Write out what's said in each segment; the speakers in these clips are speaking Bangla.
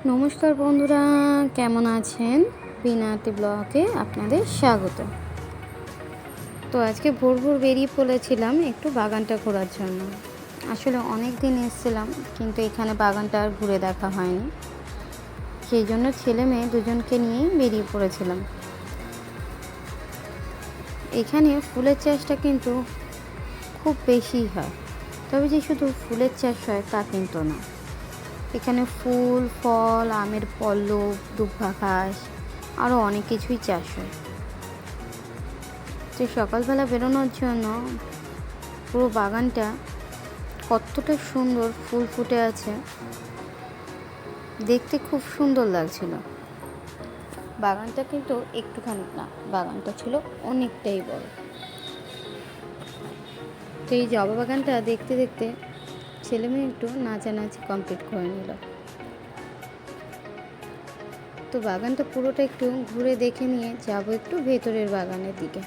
নমস্কার বন্ধুরা, কেমন আছেন? বিনাতি ব্লগে আপনাদের স্বাগত। তো আজকে ভোর ভোর বেরিয়ে পড়েছিলাম একটু বাগানটা ঘোরার জন্য। আসলে অনেক দিন এসেছিলাম, কিন্তু এখানে বাগানটা আর ঘুরে দেখা হয়নি। সেই জন্য ছেলে মেয়ে দুজনকে নিয়েই বেরিয়ে পড়েছিলাম। এখানে ফুলের চাষটা কিন্তু খুব বেশি হয়, তবে যে শুধু ফুলের চাষ হয় তা কিন্তু না। এখানে ফুল, ফল, আমের পল্লব, দুব্বা ঘাস আরও অনেক কিছুই চাষ হয়। তো সকালবেলা বেরোনোর জন্য পুরো বাগানটা কতটা সুন্দর ফুল ফুটে আছে, দেখতে খুব সুন্দর লাগছিল। বাগানটা কিন্তু একটুখানি না, বাগানটা ছিল অনেকটাই বড়। তো এই জবা বাগানটা দেখতে দেখতে ছেলে মেয়ে একটু নাচানাচি কমপ্লিট করে নিল। তো বাগানটা পুরোটা একটু ঘুরে দেখে নিয়ে যাব একটু ভেতরের বাগানের দিকে।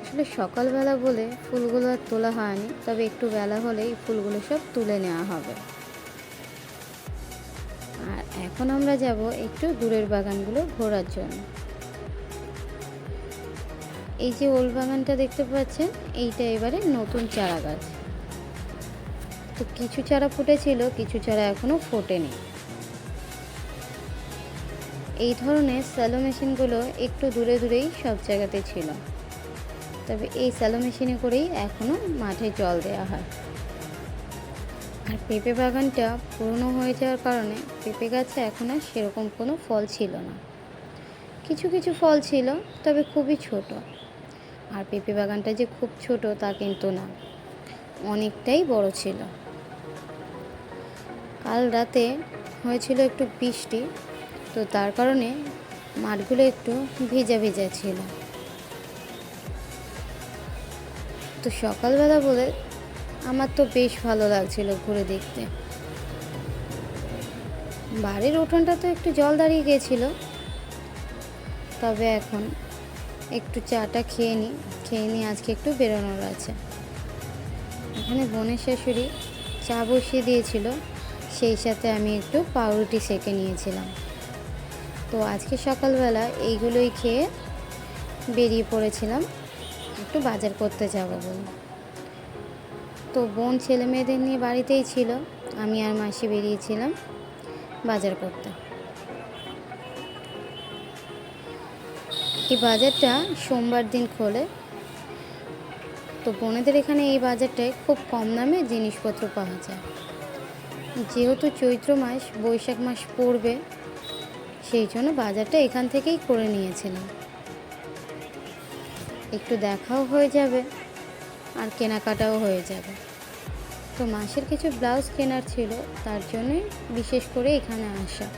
আসলে সকালবেলা বলে ফুলগুলো আর তোলা হয়নি, তবে একটু বেলা হলে এই ফুলগুলো সব তুলে নেওয়া হবে। আর এখন আমরা যাব একটু দূরের বাগানগুলো ঘোরার জন্য। এই যে ওল বাগানটা দেখতে পাচ্ছেন, এইটা এবারে নতুন চারা গাছ। তো কিছু চারা ফুটেছিল, কিছু চারা এখনো ফোটেনি। এই ধরনের স্যালো মেশিনগুলো একটু দূরে দূরেই সব জায়গাতে ছিল, তবে এই স্যালো মেশিনে করেই এখনও মাঠে জল দেওয়া হয়। আর পেঁপে বাগানটা পুরনো হয়ে যাওয়ার কারণে পেঁপে গাছে এখন আর সেরকম কোনো ফল ছিল না। কিছু কিছু ফল ছিল, তবে খুবই ছোট। আর পেঁপে বাগানটা যে খুব ছোট তা কিন্তু না, অনেকটাই বড় ছিল। কাল রাতে হয়েছিল একটু বৃষ্টি, তো তার কারণে মাঠগুলো একটু ভেজা ভেজা ছিল। তো সকালবেলা বলে আমার তো বেশ ভালো লাগছিল ঘুরে দেখতে। বাড়ির উঠোনটা তো একটু জল দাঁড়িয়ে গিয়েছিল, তবে এখন একটু চাটা খেয়ে নিই আজকে একটু বেরোনোর আছে। এখানে বোনের শাশুড়ি চা বসিয়ে দিয়েছিল, সেই সাথে আমি একটু পাউরুটি সেঁকে নিয়েছিলাম। তো আজকে সকালবেলা এইগুলোই খেয়ে বেরিয়ে পড়েছিলাম একটু বাজার করতে যাব বলে। তো বোন ছেলে মেয়েদের নিয়ে বাড়িতেই ছিল, আমি আর মাসি বেরিয়েছিলাম বাজার করতে। এই বাজারটা সোমবার দিন খোলে। তো বোনেদের এখানে এই বাজারটায় খুব কম দামে জিনিসপত্র পাওয়া যায়। যেহেতু চৈত্র মাস বৈশাখ মাস পড়বে, সেই জন্য বাজারটা এখান থেকেই করে নিয়েছিলাম। একটু দেখাও হয়ে যাবে আর কেনাকাটাও হয়ে যাবে। তো মাসের কিছু ব্লাউজ কেনার ছিল, তার জন্যই বিশেষ করে এখানে আসা।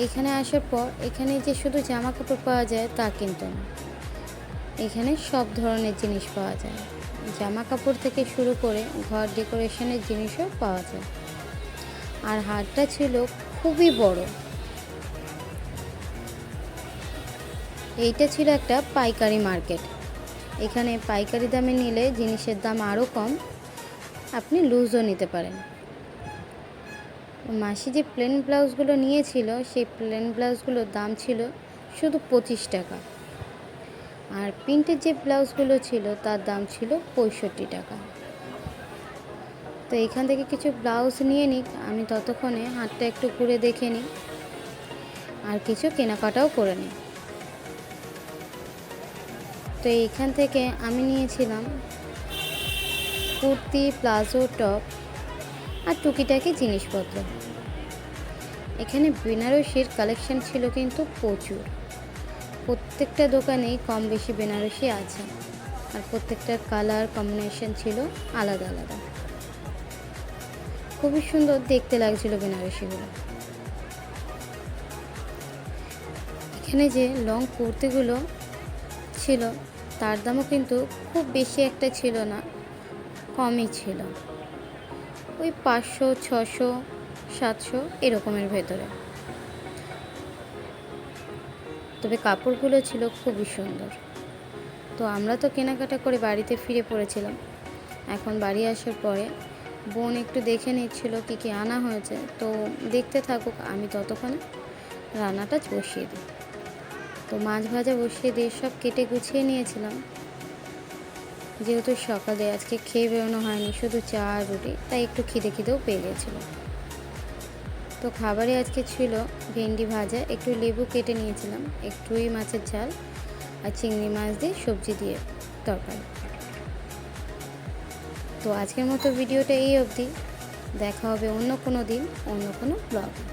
এইখানে আসার পর এখানে যে শুধু জামা কাপড় পাওয়া যায় তা কিন্তু না, এখানে সব ধরনের জিনিস পাওয়া যায়। জামা কাপড় থেকে শুরু করে ঘর ডেকোরেশনের জিনিসও পাওয়া যায়। আর হাটটা ছিল খুবই বড়। এইটা ছিল একটা পাইকারি মার্কেট। এখানে পাইকারি দামে নিলে জিনিসের দাম আরও কম, আপনি লুজও নিতে পারেন। মাসি যে প্লেন ব্লাউজগুলো নিয়েছিল, সেই প্লেন ব্লাউজগুলোর দাম ছিল শুধু 25 টাকা। আর প্রিন্টের যে ব্লাউজগুলো ছিল তার দাম ছিল 65 টাকা। তো এখান থেকে কিছু ব্লাউজ নিয়ে নিই, আমি ততক্ষণে হাটটা একটু ঘুরে দেখে নিই আর কিছু কেনাকাটাও করে নিই। তো এইখান থেকে আমি নিয়েছিলাম কুর্তি, প্লাজো, টপ আর টুকিটাকি জিনিসপত্র। এখানে বেনারসির কালেকশন ছিল কিন্তু প্রচুর। প্রত্যেকটা দোকানেই কম বেশি বেনারসি আছে, আর প্রত্যেকটার কালার কম্বিনেশন ছিল আলাদা আলাদা। খুবই সুন্দর দেখতে লাগছিল বেনারসিগুলো। এখানে যে লং কুর্তিগুলো ছিল তার দামও কিন্তু খুব বেশি একটা ছিল না, কমই ছিল, ওই 500, 600, 700 এরকমের ভেতরে। তবে কাপড়গুলো ছিল খুবই সুন্দর। তো আমরা তো কেনাকাটা করে বাড়িতে ফিরে পড়েছিলাম। এখন বাড়ি আসার পরে বোন একটু দেখে নিচ্ছিল কী কী আনা হয়েছে, তো দেখতে থাকুক, আমি ততক্ষণে রান্নাটা বসিয়ে দিই। তো মাছ ভাজা বসিয়ে দিয়ে সব কেটে গুছিয়ে নিয়েছিলাম। যেহেতু সকালে আজকে খেয়ে বেরোনো হয়নি, শুধু চা আর রুটি, তাই একটু খিদেও পেয়ে গেছিলো। তো খাবারে আজকে ছিল ভেন্ডি ভাজা, একটু লেবু কেটে নিয়েছিলাম, একটু রুই মাছের ঝাল আর চিংড়ি মাছ দিয়ে সবজি দিয়ে তরকারি। তো আজকের মতো ভিডিওটা এই অবধি। দেখা হবে অন্য কোনো দিন, অন্য কোনো ব্লগে।